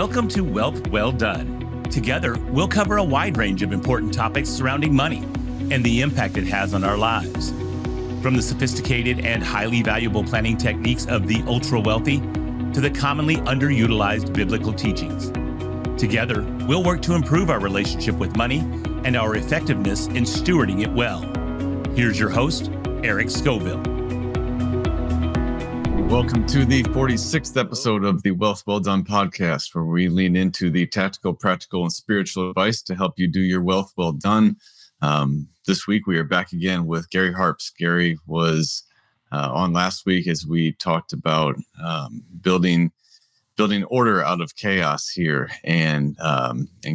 Welcome to Wealth Well Done. Together, we'll cover a wide range of important topics surrounding money and the impact it has on our lives. From the sophisticated and highly valuable planning techniques of the ultra-wealthy to the commonly underutilized biblical teachings. Together, we'll work to improve our relationship with money and our effectiveness in stewarding it well. Here's your host, Eric Scovill. Welcome to the 46th episode of the Wealth Well Done podcast, where we lean into the tactical, practical, and spiritual advice to help you do your wealth well done. This week, we are back again with Gary Harpst. Gary was on last week as we talked about building order out of chaos here, and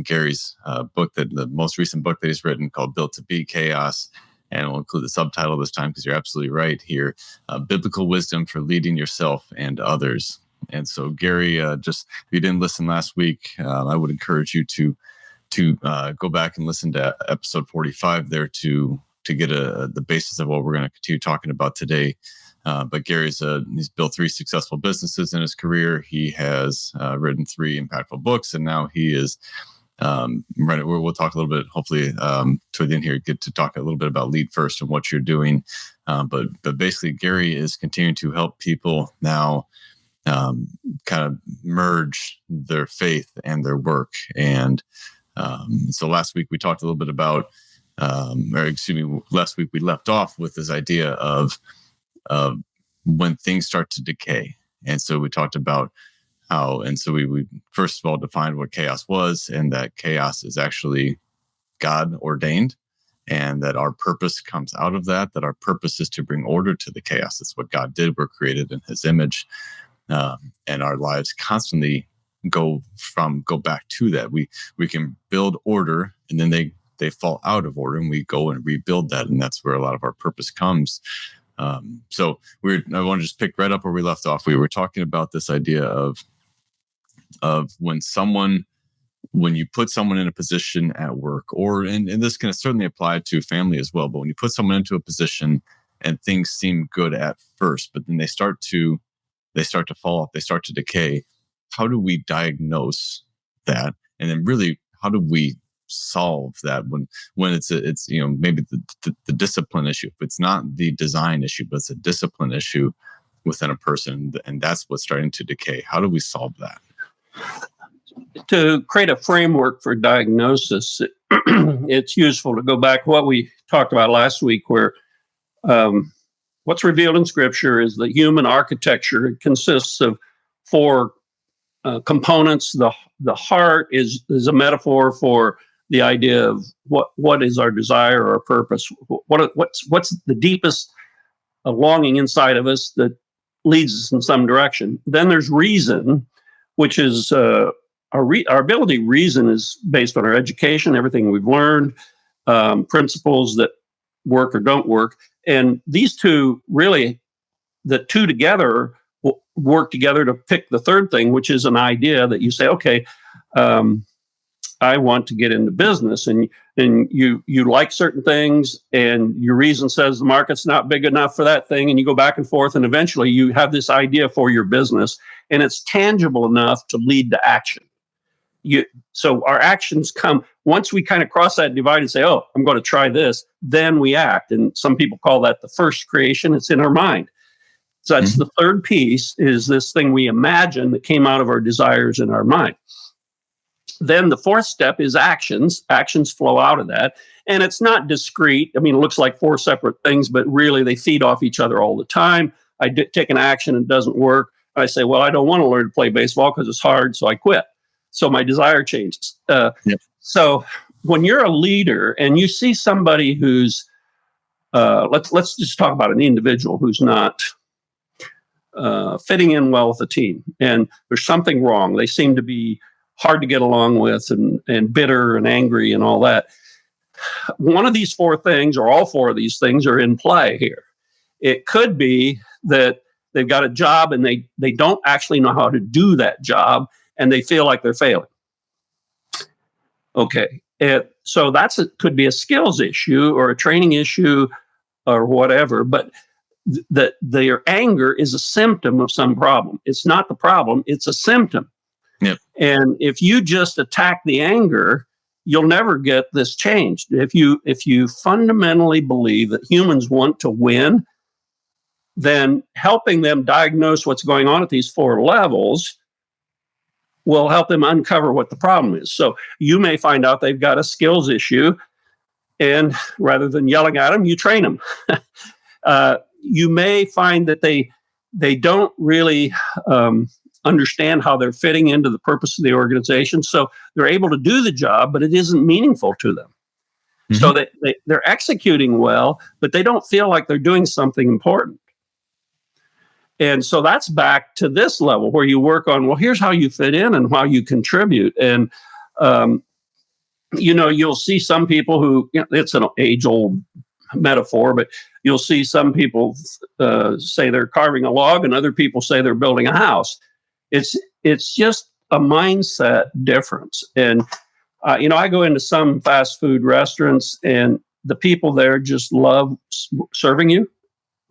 Gary's book, the most recent book that he's written, called Built to Beat Chaos. And we'll include the subtitle this time because you're absolutely right here. Biblical wisdom for leading yourself and others. And so, Gary, just if you didn't listen last week, I would encourage you to go back and listen to episode 45 there to get the basis of what we're going to continue talking about today. But Gary's he's built 3 successful businesses in his career. He has written 3 impactful books, and now he is we'll talk a little bit, hopefully, toward the end here, get to talk a little bit about LeadFirst and what you're doing. But basically, Gary is continuing to help people now kind of merge their faith and their work. And so last week we talked a little bit about, last week we left off with this idea of when things start to decay. And so we talked about and so we first of all defined what chaos was, and that chaos is actually God ordained, and that our purpose comes out of that our purpose is to bring order to the chaos. That's what God did. We're created in his image, and our lives constantly go back to that. We can build order, and then they fall out of order, and we go and rebuild that, and that's where a lot of our purpose comes. So I want to just pick right up where we left off. We were talking about this idea of when you put someone in a position at work, and this can certainly apply to family as well, but when you put someone into a position and things seem good at first, but then they start to fall off, they start to decay, how do we diagnose that? And then really, how do we solve that when it's maybe the discipline issue? If it's not the design issue, but it's a discipline issue within a person, and that's what's starting to decay. How do we solve that? To create a framework for diagnosis, it's useful to go back to what we talked about last week, where what's revealed in Scripture is the human architecture. It consists of 4 components. The heart is a metaphor for the idea of what is our desire or our purpose. What's the deepest longing inside of us that leads us in some direction. Then there's reason, which is our ability to reason is based on our education, everything we've learned, principles that work or don't work. And these two really, the two together work together to pick the third thing, which is an idea that you say, okay, I want to get into business, and you like certain things, and your reason says the market's not big enough for that thing, and you go back and forth, and eventually you have this idea for your business, and it's tangible enough to lead to action. So our actions come once we kind of cross that divide and say, oh, I'm going to try this, then we act. And some people call that the first creation. It's in our mind. So that's the third piece, is this thing we imagine that came out of our desires in our mind. Then the fourth step is actions. Actions flow out of that. And it's not discrete. I mean, it looks like 4 separate things, but really they feed off each other all the time. I take an action and it doesn't work. I say, well, I don't want to learn to play baseball because it's hard, so I quit. So my desire changes. So when you're a leader and you see somebody who's, let's just talk about an individual who's not fitting in well with the team, and there's something wrong. They seem to be hard to get along with, and bitter and angry and all that. One of these 4 things, or all 4 of these things, are in play here. It could be that they've got a job and they don't actually know how to do that job, and they feel like they're failing. Okay, so could be a skills issue or a training issue or whatever, but their anger is a symptom of some problem. It's not the problem, it's a symptom. Yep. And if you just attack the anger, you'll never get this changed. If you fundamentally believe that humans want to win, then helping them diagnose what's going on at these 4 levels will help them uncover what the problem is. So you may find out they've got a skills issue, and rather than yelling at them, you train them. You may find that they don't really understand how they're fitting into the purpose of the organization. So they're able to do the job, but it isn't meaningful to them. Mm-hmm. So they're executing well, but they don't feel like they're doing something important. And so that's back to this level where you work on, well, here's how you fit in and how you contribute. And, you'll see some people who, it's an age-old metaphor, but you'll see some people say they're carving a log and other people say they're building a house. It's just a mindset difference. And, I go into some fast food restaurants and the people there just love serving you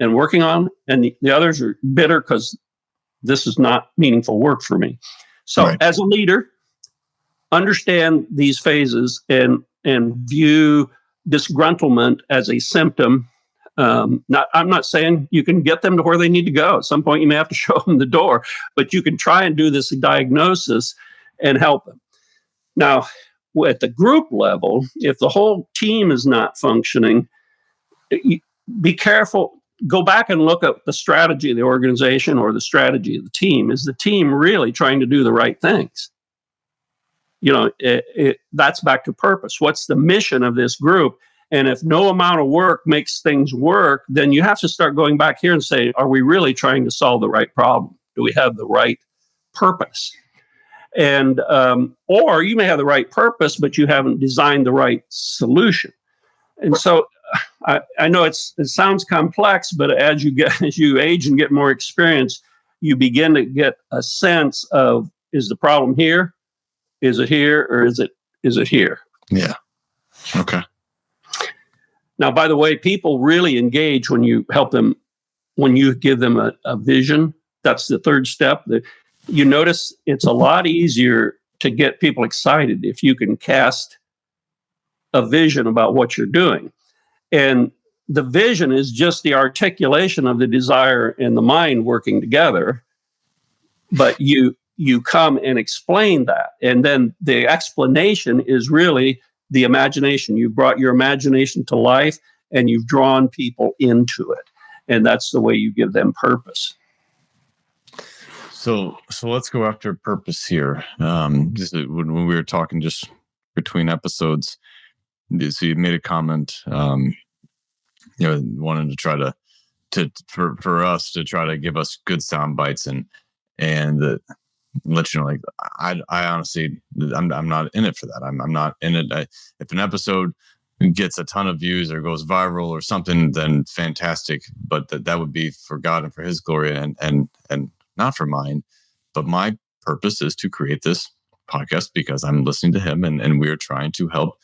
and working on, and the others are bitter because this is not meaningful work for me. So right. As a leader, understand these phases and view disgruntlement as a symptom. I'm not saying you can get them to where they need to go. At some point, you may have to show them the door, but you can try and do this diagnosis and help them. Now, at the group level, if the whole team is not functioning, be careful. Go back and look at the strategy of the organization or the strategy of the team. Is the team really trying to do the right things? That's back to purpose. What's the mission of this group? And if no amount of work makes things work, then you have to start going back here and say, are we really trying to solve the right problem? Do we have the right purpose? And or you may have the right purpose, but you haven't designed the right solution. And so I know it sounds complex, but as you age and get more experience, you begin to get a sense of, is the problem here? Is it here, or is it here? Yeah. Okay. Now, by the way, people really engage when you help them, when you give them a vision. That's the third step. You notice it's a lot easier to get people excited if you can cast a vision about what you're doing. And the vision is just the articulation of the desire and the mind working together. But you come and explain that. And then the explanation is really the imagination. You've brought your imagination to life and you've drawn people into it. And that's the way you give them purpose. So let's go after purpose here. Just when we were talking just between episodes, so you made a comment, wanting to try for us to try to give us good sound bites and let you know, like I honestly, I'm not in it for that. I'm not in it. If an episode gets a ton of views or goes viral or something, then fantastic. But that would be for God and for His glory and not for mine. But my purpose is to create this podcast because I'm listening to Him and we're trying to help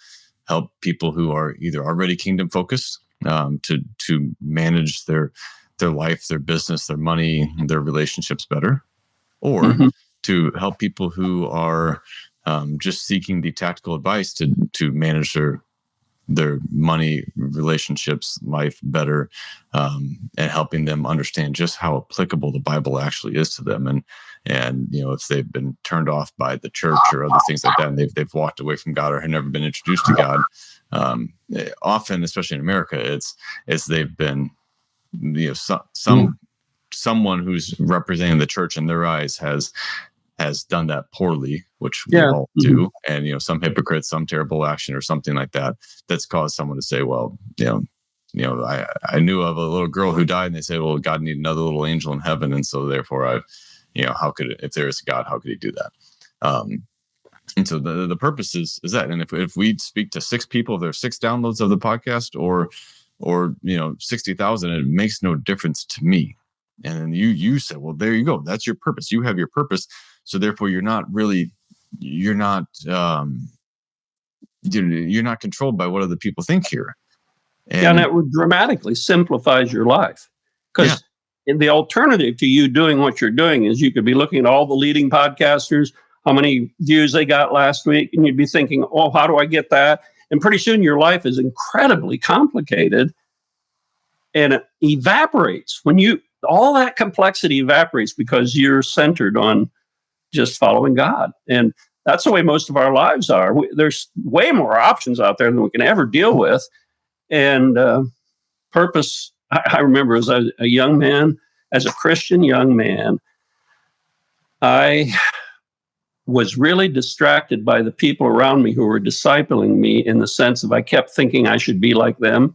people who are either already kingdom focused to manage their life, their business, their money, their relationships better, or mm-hmm. to help people who are just seeking the tactical advice to manage their money, relationships, life better, and helping them understand just how applicable the Bible actually is to them. And if they've been turned off by the church or other things like that, and they've walked away from God or have never been introduced to God, often, especially in America, it's they've been, someone who's representing the church in their eyes has done that poorly, which we all do. Mm-hmm. And, some hypocrites, some terrible action or something like that, that's caused someone to say, well, I knew of a little girl who died and they say, well, God needed another little angel in heaven. And so therefore how could if there is a God, how could He do that? And so the purpose is that. And if we speak to 6 people, if there's 6 downloads of the podcast or 60,000, it makes no difference to me. And then you said, well, there you go. That's your purpose. You have your purpose. So therefore you're not controlled by what other people think here. And it dramatically simplifies your life. Because the alternative to you doing what you're doing is you could be looking at all the leading podcasters, how many views they got last week, and you'd be thinking, oh, how do I get that? And pretty soon your life is incredibly complicated, and it evaporates when all that complexity evaporates because you're centered on just following God. And that's the way most of our lives are. There's way more options out there than we can ever deal with. And purpose, I remember as a young man, as a Christian young man, I was really distracted by the people around me who were discipling me, in the sense of I kept thinking I should be like them.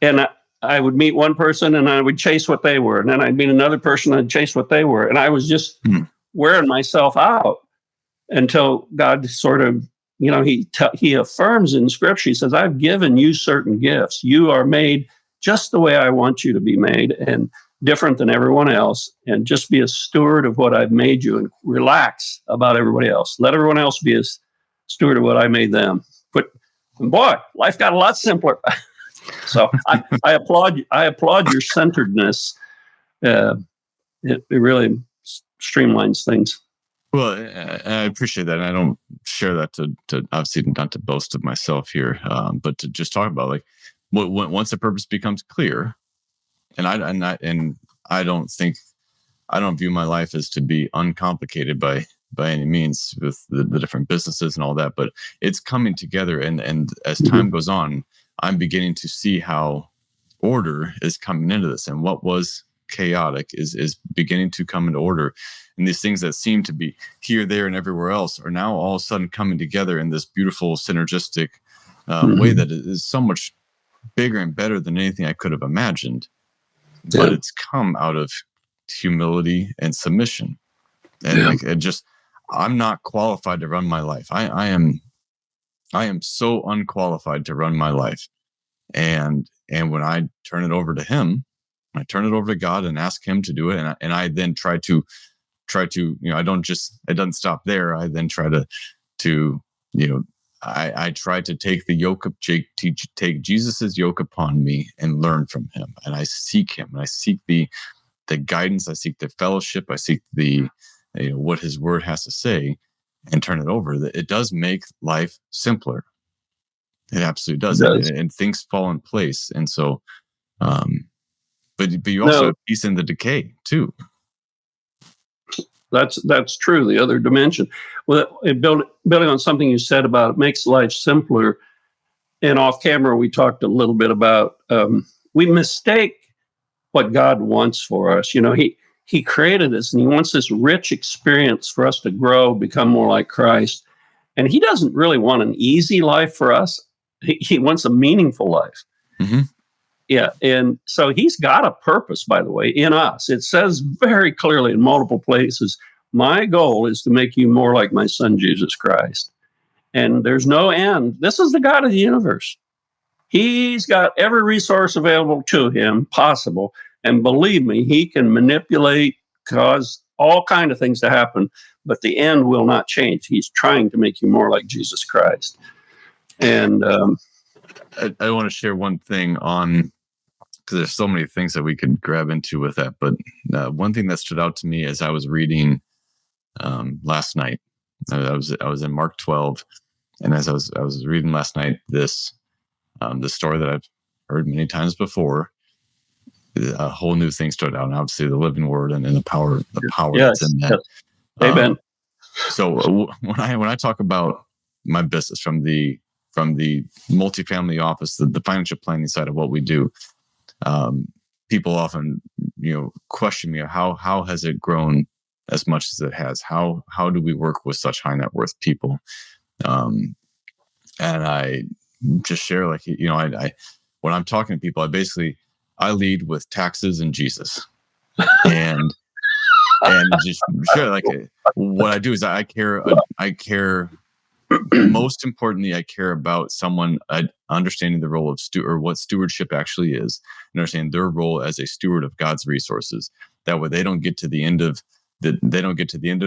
And I would meet one person and I would chase what they were. And then I'd meet another person and I'd chase what they were. And I was just wearing myself out until God sort of, he affirms in Scripture. He says, I've given you certain gifts. You are made just the way I want you to be made, and different than everyone else. And just be a steward of what I've made you, and relax about everybody else. Let everyone else be a steward of what I made them. Boy, life got a lot simpler. So I applaud your centeredness. It really streamlines things. Well, I appreciate that. And I don't share that to obviously not to boast of myself here, but to just talk about, like, once the purpose becomes clear, and I don't view my life as to be uncomplicated by any means, with the different businesses and all that, but it's coming together. And as time goes on, I'm beginning to see how order is coming into this, and what was chaotic is beginning to come into order. And these things that seem to be here, there, and everywhere else are now all of a sudden coming together in this beautiful synergistic way that is so much bigger and better than anything I could have imagined. Yeah. But it's come out of humility and submission. And I'm not qualified to run my life. I am so unqualified to run my life. And when I turn it over to him, I turn it over to God and ask him to do it. And I then try to, it doesn't stop there. I then try I try to take the yoke of take Jesus's yoke upon me and learn from him. And I seek him, and I seek the guidance. I seek the fellowship. I seek the, what his word has to say, and turn it over. It does make life simpler. It absolutely does. And things fall in place. And so, but you also have peace in the decay too. That's true. The other dimension. Well, building on something you said about it makes life simpler. And off camera, we talked a little bit about we mistake what God wants for us. He created us, and he wants this rich experience for us to grow, become more like Christ. And he doesn't really want an easy life for us. He wants a meaningful life. Mm-hmm. Yeah. And so he's got a purpose, by the way, in us. It says very clearly in multiple places, my goal is to make you more like my son, Jesus Christ. And there's no end. This is the God of the universe. He's got every resource available to him possible. And believe me, he can manipulate, cause all kinds of things to happen, but the end will not change. He's trying to make you more like Jesus Christ. And I want to share one thing on, because there's so many things that we could grab into with that. But one thing that stood out to me as I was reading last night, I was in Mark 12, and as I was reading last night, this story that I've heard many times before, a whole new thing stood out. And obviously, the living word and the power that's in that. Yes. Amen. So when I talk about my business from the multifamily office, the financial planning side of what we do, people often, question me, how has it grown as much as it has? How do we work with such high net worth people? And I just share, like, I when I'm talking to people, I lead with taxes and Jesus, and just share, like, what I do is I care. Most importantly, I care about someone understanding the role of or what stewardship actually is, and understanding their role as a steward of God's resources. That way, they don't get to the end of their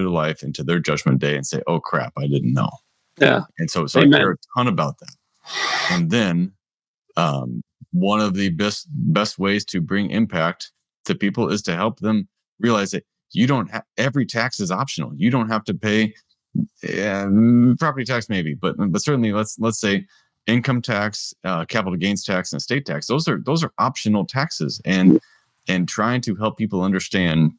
life and to their judgment day and say, "Oh crap, I didn't know." Yeah. And so I care a ton about that. And then, one of the best ways to bring impact to people is to help them realize that you don't have, every tax is optional. You don't have to pay property tax, maybe, but certainly let's say income tax, capital gains tax, and estate tax. Those are optional taxes, and trying to help people understand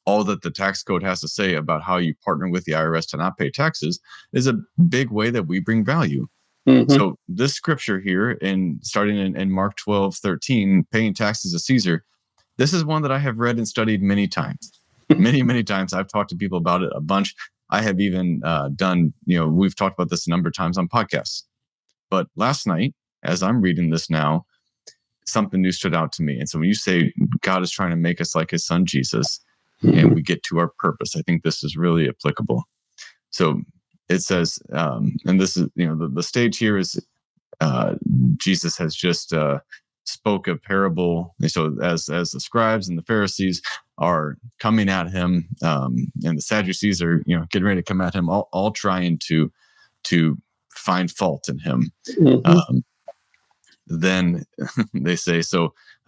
all that the tax code has to say about how you partner with the IRS to not pay taxes is a big way that we bring value. Mm-hmm. So this scripture here, starting in Mark 12:13, paying taxes to Caesar, this is one that I have read and studied many times. Many times. I've talked to people about it a bunch. I have even done, we've talked about this a number of times on podcasts. But last night, as I'm reading this now, something new stood out to me. And so when you say God is trying to make us like his son, Jesus, and we get to our purpose, I think this is really applicable. So it says, and this is, the stage here is Jesus has just spoke a parable. So as the scribes and the Pharisees are coming at him, and the Sadducees are, getting ready to come at him, all trying to find fault in him. Mm-hmm. Then they say,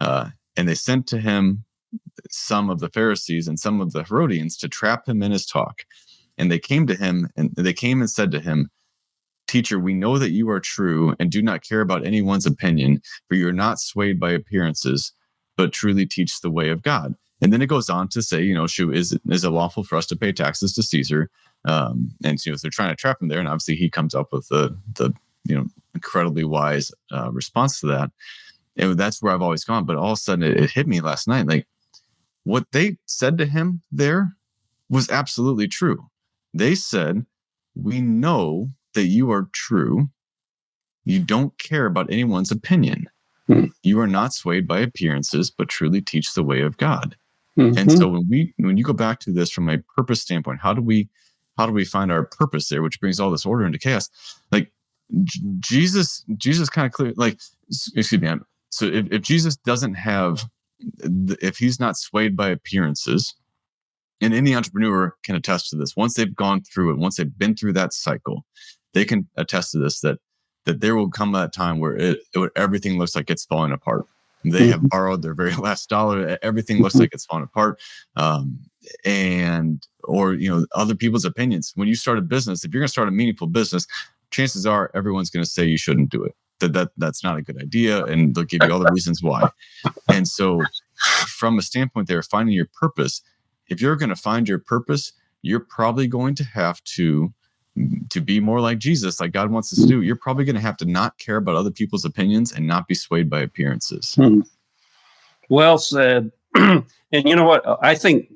and they sent to him some of the Pharisees and some of the Herodians to trap him in his talk. And they came to him, and they came and said to him, "Teacher, we know that you are true and do not care about anyone's opinion, for you are not swayed by appearances, but truly teach the way of God." And then it goes on to say, is it lawful for us to pay taxes to Caesar? And so they're trying to trap him there, and obviously he comes up with the incredibly wise response to that. And that's where I've always gone. But all of a sudden it hit me last night, like what they said to him there was absolutely true. They said, "We know that you are true. You don't care about anyone's opinion. You are not swayed by appearances, but truly teach the way of God." Mm-hmm. And so when you go back to this from a purpose standpoint, how do we find our purpose there, which brings all this order into chaos? Like Jesus kind of clear, like, excuse me. So if Jesus doesn't have, if he's not swayed by appearances, and any entrepreneur can attest to this, once they've gone through it, once they've been through that cycle, they can attest to this, that there will come a time where everything looks like it's falling apart. They have borrowed their very last dollar. Everything looks like it's falling apart. Or other people's opinions. When you start a business, if you're going to start a meaningful business, chances are everyone's going to say you shouldn't do it. That's not a good idea. And they'll give you all the reasons why. And so from a standpoint there, finding your purpose, if you're going to find your purpose, you're probably going to have to be more like Jesus, like God wants us to do. You're probably going to have to not care about other people's opinions and not be swayed by appearances. Well said. And you know what? I think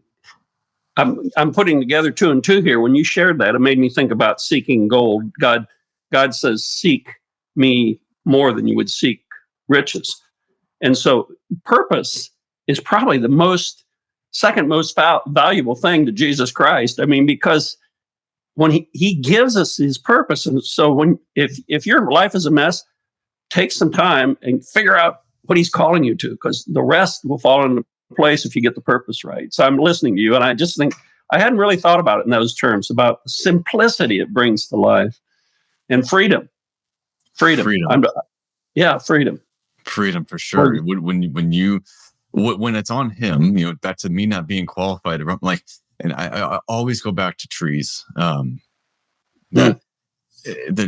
I'm putting together 2 and 2 here. When you shared that, it made me think about seeking gold. God says, "Seek me more than you would seek riches." And so purpose is probably the second most valuable thing to Jesus Christ. I mean, because when he gives us his purpose, and so if your life is a mess, take some time and figure out what he's calling you to, because the rest will fall into place if you get the purpose right. So I'm listening to you, and I just think I hadn't really thought about it in those terms, about the simplicity it brings to life and freedom. Freedom for sure. When it's on him, back to me not being qualified, like, and I always go back to trees. There's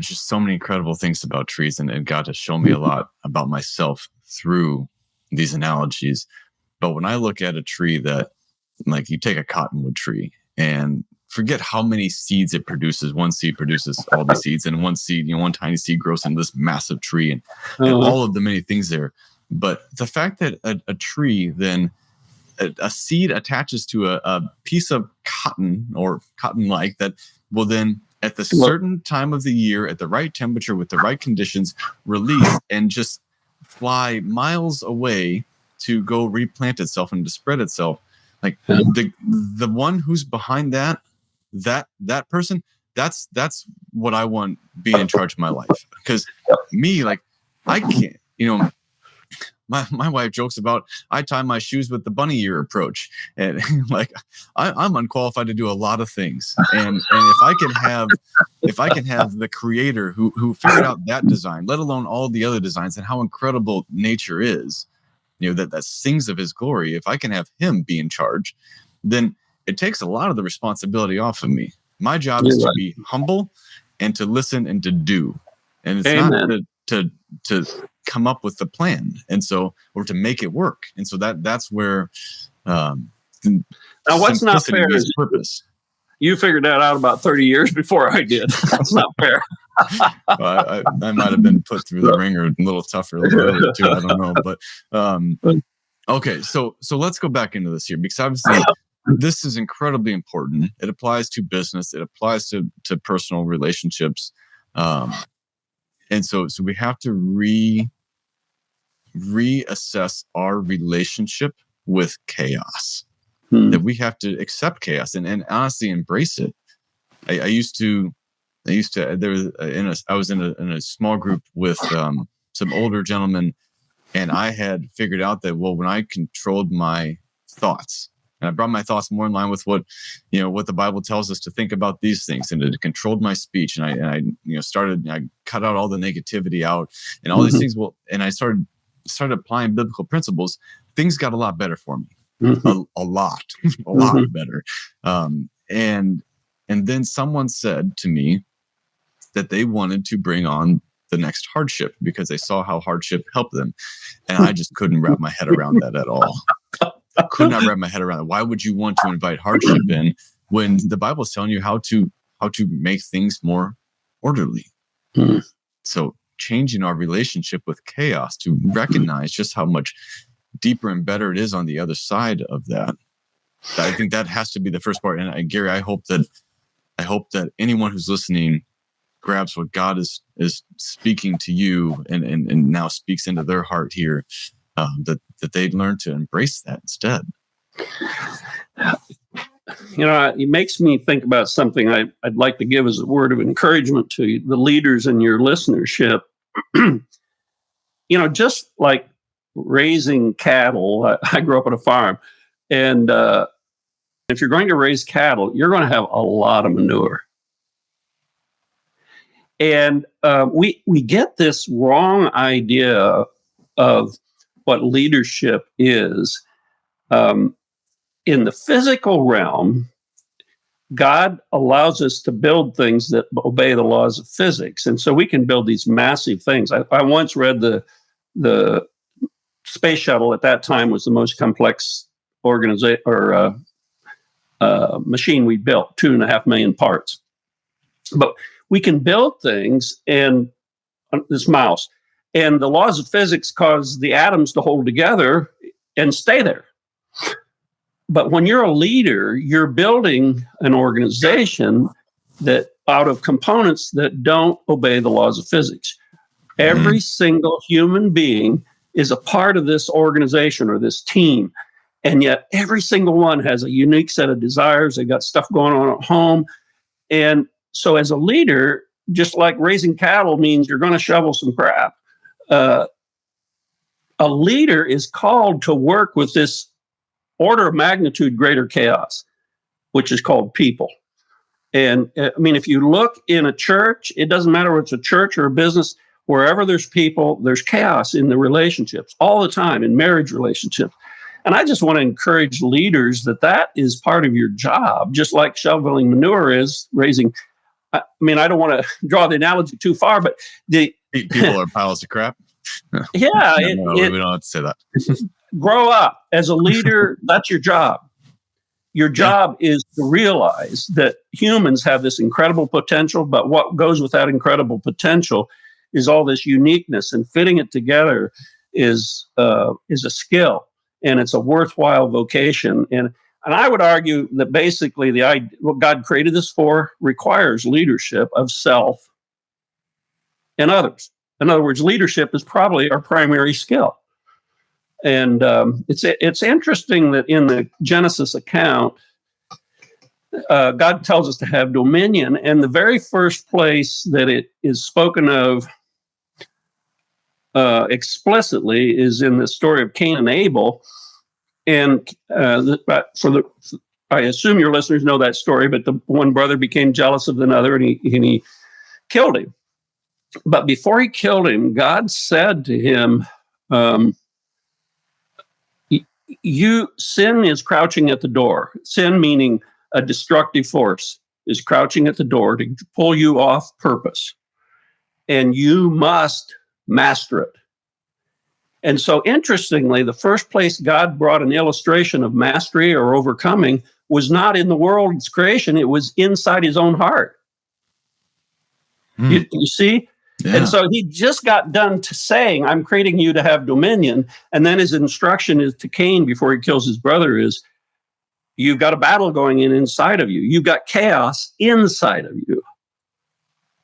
just so many incredible things about trees, and God has shown me a lot about myself through these analogies. But when I look at a tree that, like, you take a cottonwood tree and forget how many seeds it produces. One seed produces all the seeds, and one seed, one tiny seed grows into this massive tree, and all of the many things there. But the fact that a tree, then a seed attaches to a piece of cotton or cotton-like that will then, at the certain time of the year, at the right temperature, with the right conditions, release and just fly miles away to go replant itself and to spread itself. Like the one who's behind that person, that's what I want being in charge of my life. Because me, like, I can't, my wife jokes about, I tie my shoes with the bunny ear approach, and like I'm unqualified to do a lot of things. And if I can have the creator who figured out that design, let alone all the other designs and how incredible nature is, that sings of his glory. If I can have him be in charge, then it takes a lot of the responsibility off of me. My job You're is to right. be humble and to listen and to do. And it's Amen. not to come up with the plan. And so, or to make it work. And so that's where Now, what's not simplicity fair meets is purpose. you figured that out about 30 years before I did. That's not fair. I might have been put through the ringer a little tougher a little earlier too. I don't know, but okay. So let's go back into this here, because obviously this is incredibly important. It applies to business. It applies to personal relationships, and so we have to reassess our relationship with chaos. That we have to accept chaos and honestly embrace it. I used to I was in a small group with some older gentlemen, and I had figured out that, well, when I controlled my thoughts, and I brought my thoughts more in line with what the Bible tells us to think about these things, and it controlled my speech, and I cut out all the negativity out and all these things. Well, and I started applying biblical principles. Things got a lot better for me. A lot better. And then someone said to me that they wanted to bring on the next hardship because they saw how hardship helped them. And I just couldn't wrap my head around that at all. I could not wrap my head around it. Why would you want to invite hardship in when the Bible is telling you how to make things more orderly? So changing our relationship with chaos to recognize just how much deeper and better it is on the other side of that. I think that has to be the first part. And Gary, I hope that anyone who's listening grabs what God is speaking to you and now speaks into their heart here, that they learn to embrace that instead. It makes me think about something I'd like to give as a word of encouragement to the leaders in your listenership. Just like raising cattle, I grew up on a farm, and if you're going to raise cattle, you're going to have a lot of manure. And we get this wrong idea of what leadership is. In the physical realm, God allows us to build things that obey the laws of physics. And so we can build these massive things. I once read the space shuttle at that time was the most complex machine we built, 2.5 million parts. But we can build things, and this mouse, and the laws of physics cause the atoms to hold together and stay there. But when you're a leader, you're building an organization that out of components that don't obey the laws of physics. Every single human being is a part of this organization or this team. And yet every single one has a unique set of desires. They got stuff going on at home. And so as a leader, just like raising cattle means you're going to shovel some crap, a leader is called to work with this order of magnitude greater chaos, which is called people. And if you look in a church, it doesn't matter whether it's a church or a business, wherever there's people, there's chaos in the relationships all the time, in marriage relationships. And I just want to encourage leaders that is part of your job, just like shoveling manure is raising. I don't want to draw the analogy too far, but the people are piles of crap. Yeah. we don't have to say that. Grow up as a leader. That's your job. Your job is to realize that humans have this incredible potential, but what goes with that incredible potential is all this uniqueness, and fitting it together is a skill, and it's a worthwhile vocation. And I would argue that basically what God created this for requires leadership of self and others. In other words, leadership is probably our primary skill. And it's interesting that in the Genesis account, God tells us to have dominion, and the very first place that it is spoken of explicitly is in the story of Cain and Abel. And I assume your listeners know that story, but the one brother became jealous of another, and he killed him. But before he killed him, God said to him, sin is crouching at the door. Sin, meaning a destructive force, is crouching at the door to pull you off purpose. And you must master it. And so, interestingly, the first place God brought an illustration of mastery or overcoming was not in the world's creation. It was inside his own heart. You see? Yeah. And so he just got done saying, I'm creating you to have dominion. And then his instruction is to Cain before he kills his brother is, you've got a battle going inside of you. You've got chaos inside of you.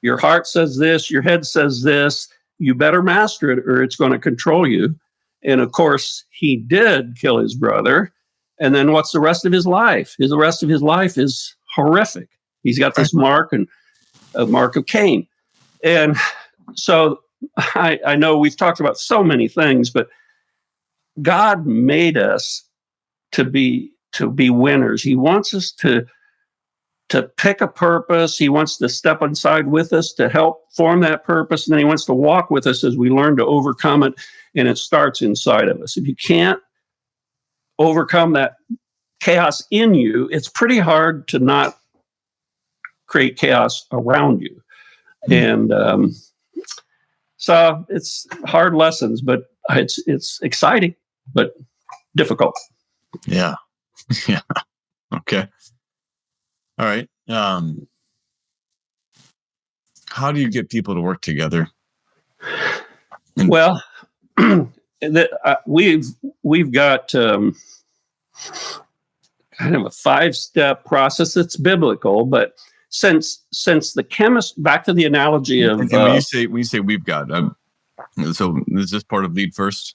Your heart says this, your head says this. You better master it or it's going to control you. And of course, he did kill his brother. And then what's the rest of his life? The rest of his life is horrific. He's got this mark, and a mark of Cain. And so I know we've talked about so many things, but God made us to be winners. He wants us to pick a purpose. He wants to step inside with us to help form that purpose. And then he wants to walk with us as we learn to overcome it. And it starts inside of us. If you can't overcome that chaos in you, it's pretty hard to not create chaos around you. And so it's hard lessons, but it's exciting, but difficult. Yeah. Yeah. Okay. All right. How do you get people to work together? Well, we've got kind of a 5-step process that's biblical, but since the chemist, back to the analogy of and when you say we've got, so is this part of LeadFirst?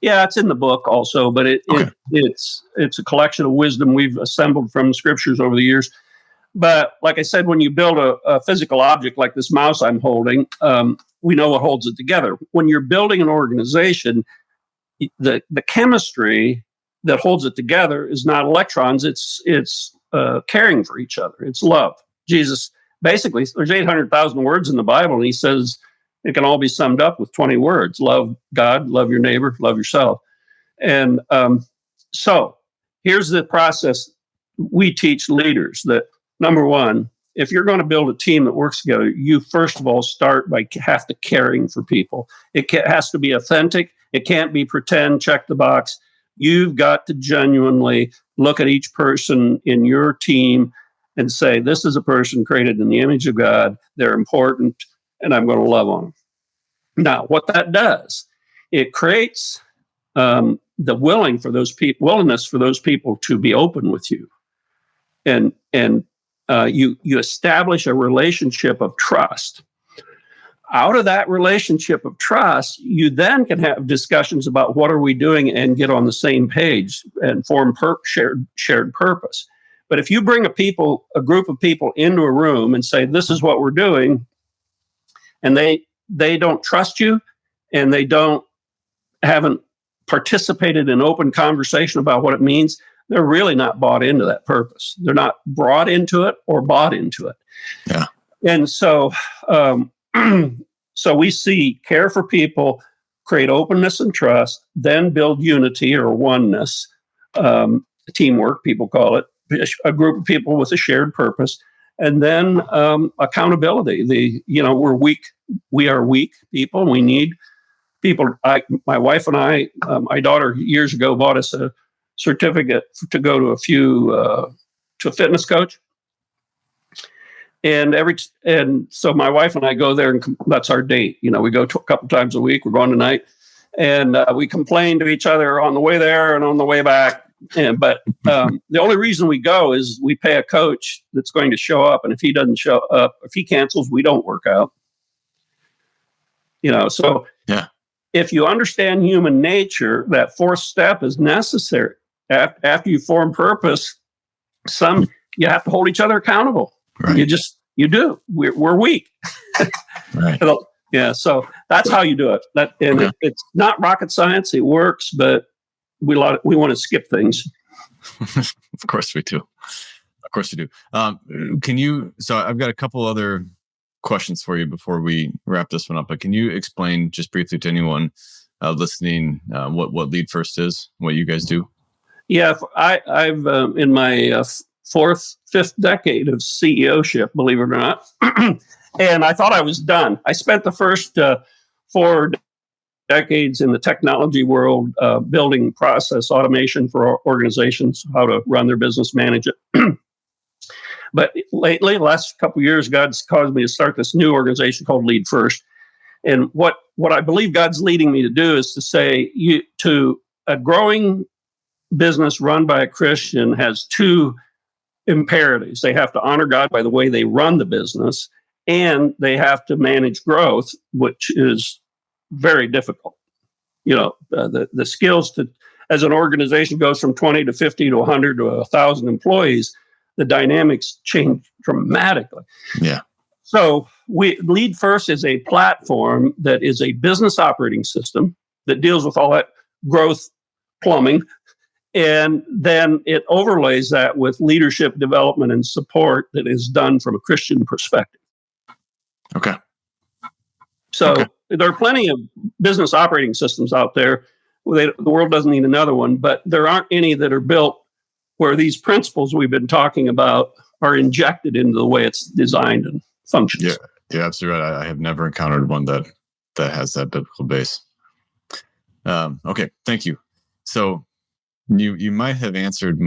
Yeah, it's in the book also, but it's a collection of wisdom we've assembled from scriptures over the years. But like I said, when you build a physical object like this mouse I'm holding, we know what holds it together. When you're building an organization, the chemistry that holds it together is not electrons. It's caring for each other. It's love. Jesus, basically, there's 800,000 words in the Bible, and he says it can all be summed up with 20 words. Love God, love your neighbor, love yourself. And so here's the process we teach leaders that, number one, if you're going to build a team that works together, you first of all start by have to caring for people. It has to be authentic. It can't be pretend, check the box. You've got to genuinely look at each person in your team and say, this is a person created in the image of God. They're important, and I'm going to love on them. Now, what that does, it creates the willingness for those people to be open with you, and you establish a relationship of trust. Out of that relationship of trust, you then can have discussions about what are we doing and get on the same page and form shared purpose. But if you bring a group of people into a room and say, this is what we're doing, and they don't trust you and they haven't participated in open conversation about what it means, they're really not bought into that purpose. They're not brought into it or bought into it. Yeah. And so, so we see care for people, create openness and trust, then build unity or oneness, teamwork, people call it, a group of people with a shared purpose, and then accountability. We're weak. We are weak people. We need people. My wife and I, my daughter years ago bought us a certificate to go to to a fitness coach. And so my wife and I go there, and that's our date. We go a couple times a week. We're going tonight, and we complain to each other on the way there and on the way back. But the only reason we go is we pay a coach that's going to show up, and if he doesn't show up, if he cancels, we don't work out. So yeah. If you understand human nature, that 4th step is necessary. After you form purpose, you have to hold each other accountable. Right. You do. We're weak. Right. Yeah. So that's how you do it. It's not rocket science. It works, but we want to skip things. Of course we do. So I've got a couple other questions for you before we wrap this one up, but can you explain just briefly to anyone listening what LeadFirst is, what you guys do? Yeah, I've in my fifth decade of CEOship, believe it or not, and I thought I was done. I spent the first 4 decades in the technology world, building process automation for organizations, how to run their business, manage it. But lately, the last couple of years, God's caused me to start this new organization called LeadFirst. And what I believe God's leading me to do is to say, to a growing business run by a Christian has 2 imperatives. They have to honor God by the way they run the business, and they have to manage growth, which is very difficult. The skills to, as an organization goes from 20 to 50 to 100 to 1,000 employees, the dynamics change dramatically. Yeah. So LeadFirst is a platform that is a business operating system that deals with all that growth plumbing. And then it overlays that with leadership development and support that is done from a Christian perspective. Okay. So there are plenty of business operating systems out there. The world doesn't need another one, but there aren't any that are built where these principles we've been talking about are injected into the way it's designed and functions. Yeah, you're absolutely right. I have never encountered one that has that biblical base. Okay, thank you. So you might have answered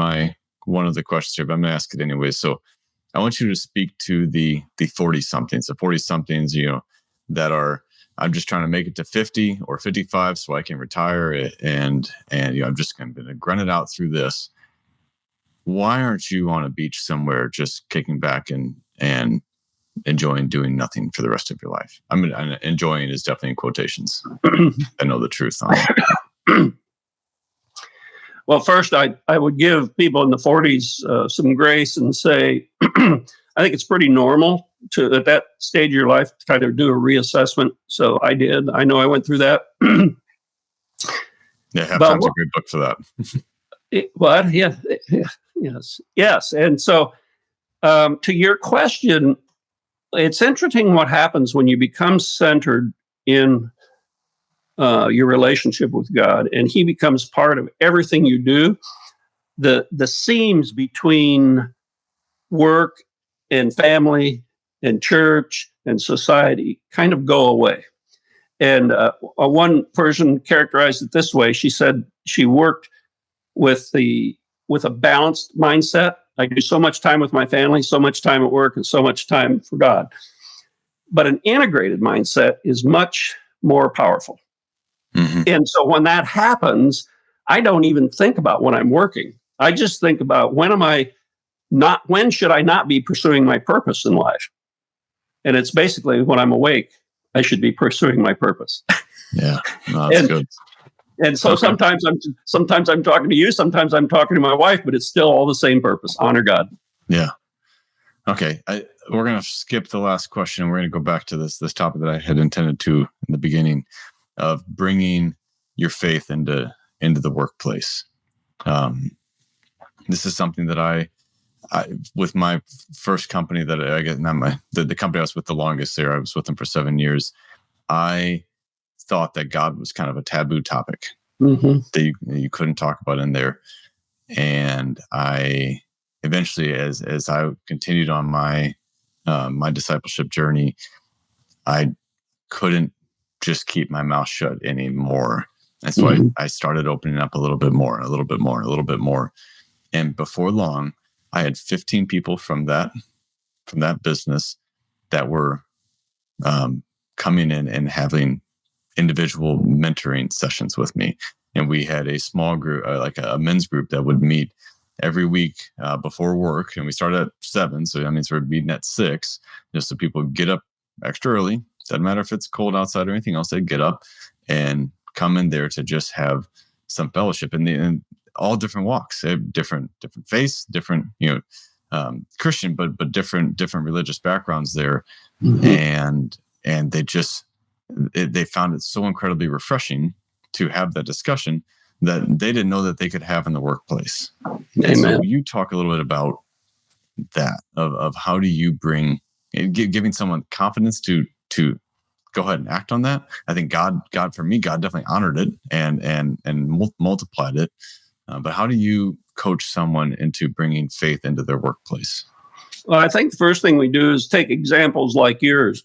one of the questions here, but I'm going to ask it anyway. So I want you to speak to the 40-somethings, the 40-somethings, that are, I'm just trying to make it to 50 or 55 so I can retire, and I'm just going to grunt it out through this. Why aren't you on a beach somewhere just kicking back and enjoying doing nothing for the rest of your life? I mean, enjoying is definitely in quotations. I know the truth on it. Well, first, I would give people in the 40s some grace and say, I think it's pretty normal to, at that stage of your life, to kind of do a reassessment. So I did. I know I went through that. Yeah, Halftime's a great book for that. Yes. And so to your question, it's interesting what happens when you become centered in your relationship with God, and He becomes part of everything you do. The seams between work and family and church and society kind of go away. And one person characterized it this way. She said she worked with a balanced mindset. I do so much time with my family, so much time at work, and so much time for God. But an integrated mindset is much more powerful. Mm-hmm. And so when that happens, I don't even think about when I'm working. I just think about when should I not be pursuing my purpose in life? And it's basically when I'm awake, I should be pursuing my purpose. Yeah, no, that's good. And so sometimes I'm talking to you, sometimes I'm talking to my wife, but it's still all the same purpose: honor God. Yeah. Okay. We're going to skip the last question, and we're going to go back to this topic that I had intended to in the beginning, of bringing your faith into the workplace. This is something that I with my first company that I get, the company I was with the longest there, I was with them for 7 years. I thought that God was kind of a taboo topic that you couldn't talk about in there. And I eventually, as I continued on my discipleship journey, I couldn't just keep my mouth shut anymore. And so I started opening up a little bit more. And before long, I had 15 people from that business that were coming in and having individual mentoring sessions with me. And we had a small group, like a men's group, that would meet every week before work. And we started at 7. So that means we're meeting at 6, just so people get up extra early. Doesn't matter if it's cold outside or anything else. They'd get up and come in there to just have some fellowship. And all different walks, different faiths, different, Christian, but different religious backgrounds there. And they found it so incredibly refreshing to have that discussion that they didn't know that they could have in the workplace. And so you talk a little bit about that, of how do you bring, giving someone confidence to go ahead and act on that. I think God for me, God definitely honored it and multiplied it. But how do you coach someone into bringing faith into their workplace? Well, I think the first thing we do is take examples like yours.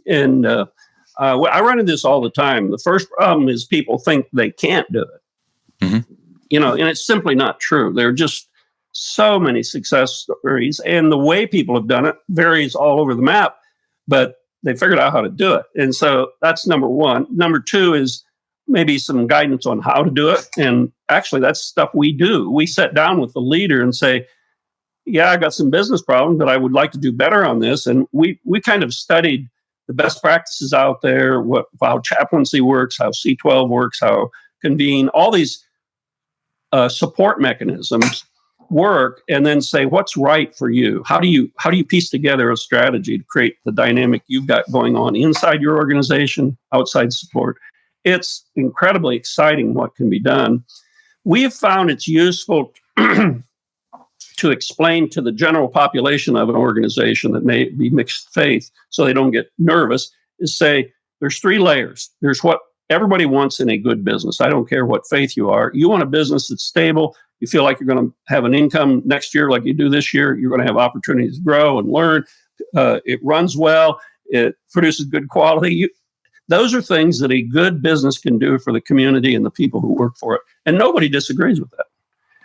And I run into this all the time. The first problem is people think they can't do it. Mm-hmm. And it's simply not true. There are just so many success stories, and the way people have done it varies all over the map, but they figured out how to do it. And so that's number one. Number two is maybe some guidance on how to do it. And actually, that's stuff we do. We sit down with the leader and say, yeah, I got some business problems, but I would like to do better on this. And we kind of studied the best practices out there, how chaplaincy works, how C12 works, how convene, all these support mechanisms work, and then say, what's right for you? How do you piece together a strategy to create the dynamic you've got going on inside your organization, outside support? It's incredibly exciting what can be done. We have found it's useful to explain to the general population of an organization that may be mixed faith, so they don't get nervous, is say, there's 3 layers. There's what everybody wants in a good business. I don't care what faith you are. You want a business that's stable. You feel like you're going to have an income next year like you do this year. You're going to have opportunities to grow and learn. It runs well. It produces good quality. Those are things that a good business can do for the community and the people who work for it. And nobody disagrees with that.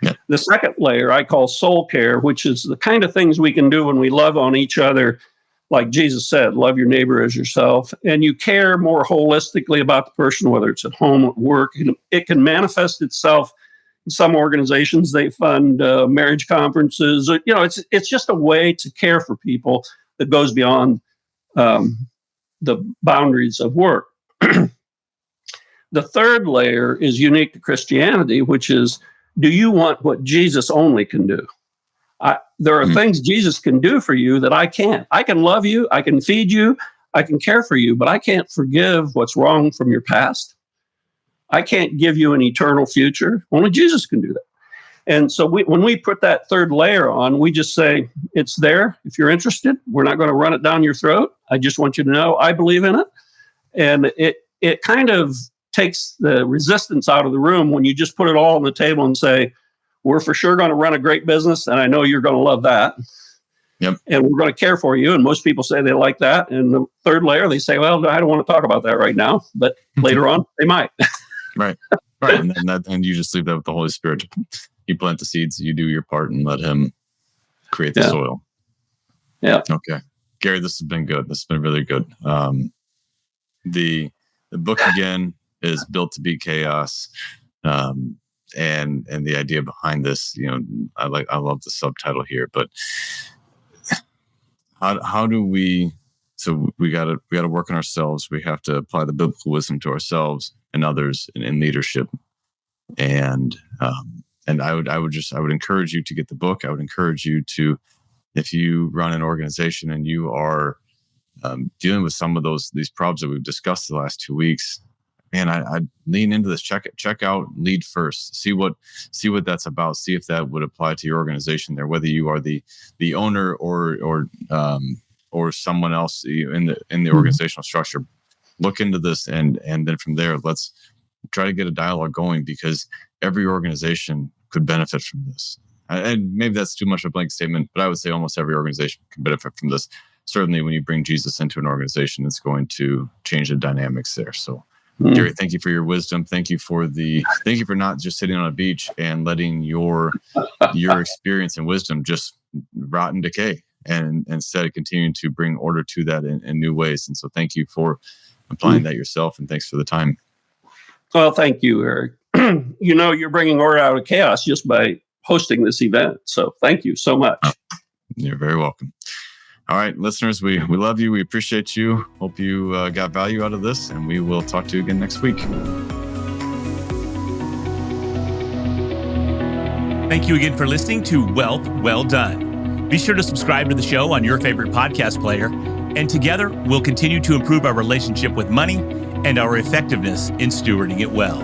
Yeah. The second layer I call soul care, which is the kind of things we can do when we love on each other. Like Jesus said, love your neighbor as yourself. And you care more holistically about the person, whether it's at home or at work. It can manifest itself in some organizations. They fund marriage conferences. It's just a way to care for people that goes beyond the boundaries of work. The third layer is unique to Christianity, which is, do you want what Jesus only can do? There are things Jesus can do for you that I can't. I can love you, I can feed you, I can care for you, but I can't forgive what's wrong from your past. I can't give you an eternal future. Only Jesus can do that. And so when we put that third layer on, we just say, it's there. If you're interested, we're not going to run it down your throat. I just want you to know I believe in it. And it kind of takes the resistance out of the room when you just put it all on the table and say, we're for sure going to run a great business, and I know you're going to love that. Yep. And we're going to care for you. And most people say they like that. And the third layer, they say, well, I don't want to talk about that right now, but later on, they might. Right. And you just leave that with the Holy Spirit. You plant the seeds, you do your part, and let Him create the soil. Yeah. Okay. Gary, this has been good. This has been really good. The book, again, is Built to Beat Chaos. And the idea behind this, I love the subtitle here, but how do we, so we got to work on ourselves. We have to apply the biblical wisdom to ourselves and others in leadership. And I would encourage you to get the book. I would encourage you to, if you run an organization and you are dealing with some of these problems that we've discussed the last 2 weeks, man, I'd lean into this. Check out LeadFirst. See what that's about. See if that would apply to your organization there, whether you are the owner or someone else in the organizational structure. Look into this, and then from there, let's try to get a dialogue going, because every organization could benefit from this. And maybe that's too much of a blanket statement, but I would say almost every organization can benefit from this. Certainly, when you bring Jesus into an organization, it's going to change the dynamics there. So, Gary, thank you for your wisdom. Thank you for not just sitting on a beach and letting your experience and wisdom just rot and decay, and instead of continuing to bring order to that in new ways. And so thank you for applying that yourself, and thanks for the time. Well, thank you, Eric. You're bringing order out of chaos just by hosting this event. So thank you so much. You're very welcome. All right, listeners, we love you. We appreciate you. Hope you got value out of this, and we will talk to you again next week. Thank you again for listening to Wealth Well Done. Be sure to subscribe to the show on your favorite podcast player, and together we'll continue to improve our relationship with money and our effectiveness in stewarding it well.